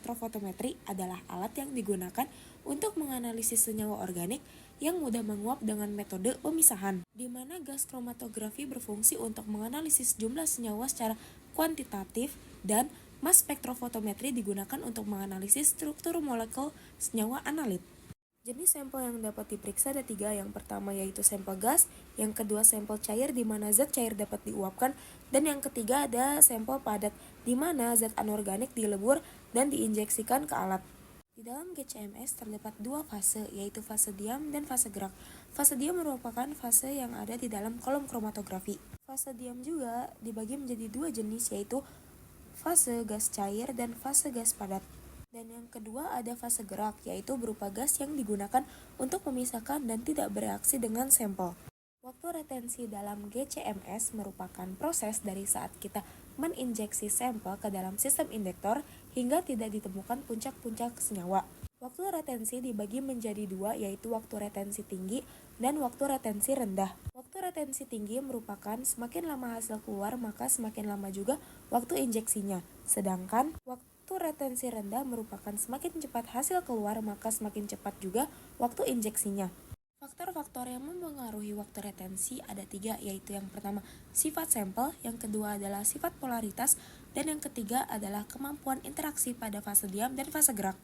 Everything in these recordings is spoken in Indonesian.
spektrofotometri adalah alat yang digunakan untuk menganalisis senyawa organik yang mudah menguap dengan metode pemisahan, di mana gas kromatografi berfungsi untuk menganalisis jumlah senyawa secara kuantitatif dan mass spektrofotometri digunakan untuk menganalisis struktur molekul senyawa analit. Jenis sampel yang dapat diperiksa ada 3. Yang pertama yaitu sampel gas, yang kedua sampel cair di mana zat cair dapat diuapkan, dan yang ketiga ada sampel padat di mana zat anorganik dilebur dan diinjeksikan ke alat. Di dalam GCMS terdapat 2 fase, yaitu fase diam dan fase gerak. Fase diam merupakan fase yang ada di dalam kolom kromatografi. Fase diam juga dibagi menjadi 2 jenis, yaitu fase gas cair dan fase gas padat. Dan yang kedua ada fase gerak, yaitu berupa gas yang digunakan untuk memisahkan dan tidak bereaksi dengan sampel. Waktu retensi dalam GCMS merupakan proses dari saat kita meninjeksi sampel ke dalam sistem induktor hingga tidak ditemukan puncak-puncak senyawa. Waktu retensi dibagi menjadi 2, yaitu waktu retensi tinggi dan waktu retensi rendah. Waktu retensi tinggi merupakan semakin lama hasil keluar maka semakin lama juga waktu injeksinya. Sedangkan waktu retensi rendah merupakan semakin cepat hasil keluar maka semakin cepat juga waktu injeksinya. Faktor-faktor yang mempengaruhi waktu retensi ada 3, yaitu yang pertama sifat sampel, yang kedua adalah sifat polaritas, dan yang ketiga adalah kemampuan interaksi pada fase diam dan fase gerak.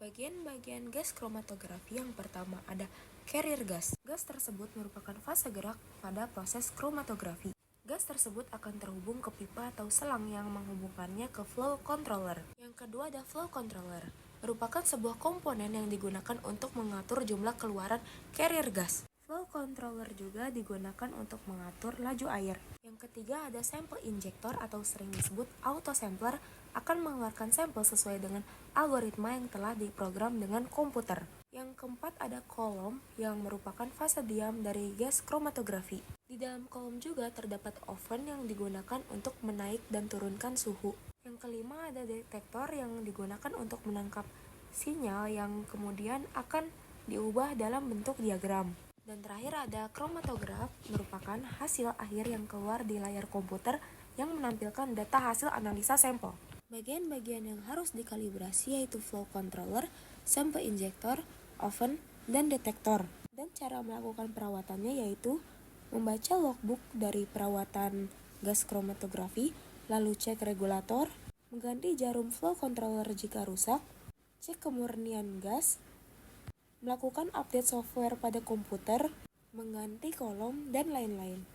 Bagian-bagian gas kromatografi yang pertama ada carrier gas. Gas tersebut merupakan fase gerak pada proses kromatografi. Gas tersebut akan terhubung ke pipa atau selang yang menghubungkannya ke flow controller. Yang kedua ada flow controller, merupakan sebuah komponen yang digunakan untuk mengatur jumlah keluaran carrier gas. Flow controller juga digunakan untuk mengatur laju air. Yang ketiga ada sampel injector atau sering disebut auto sampler, akan mengeluarkan sampel sesuai dengan algoritma yang telah diprogram dengan komputer. Yang keempat ada kolom yang merupakan fase diam dari gas kromatografi. Di dalam kolom juga terdapat oven yang digunakan untuk menaik dan turunkan suhu. Yang kelima ada detektor yang digunakan untuk menangkap sinyal yang kemudian akan diubah dalam bentuk diagram. Dan terakhir ada kromatograf, merupakan hasil akhir yang keluar di layar komputer yang menampilkan data hasil analisa sampel. Bagian-bagian yang harus dikalibrasi yaitu flow controller, sampel injector, oven, dan detektor. Dan cara melakukan perawatannya yaitu membaca logbook dari perawatan gas kromatografi, lalu cek regulator, mengganti jarum flow controller jika rusak, cek kemurnian gas, melakukan update software pada komputer, mengganti kolom, dan lain-lain.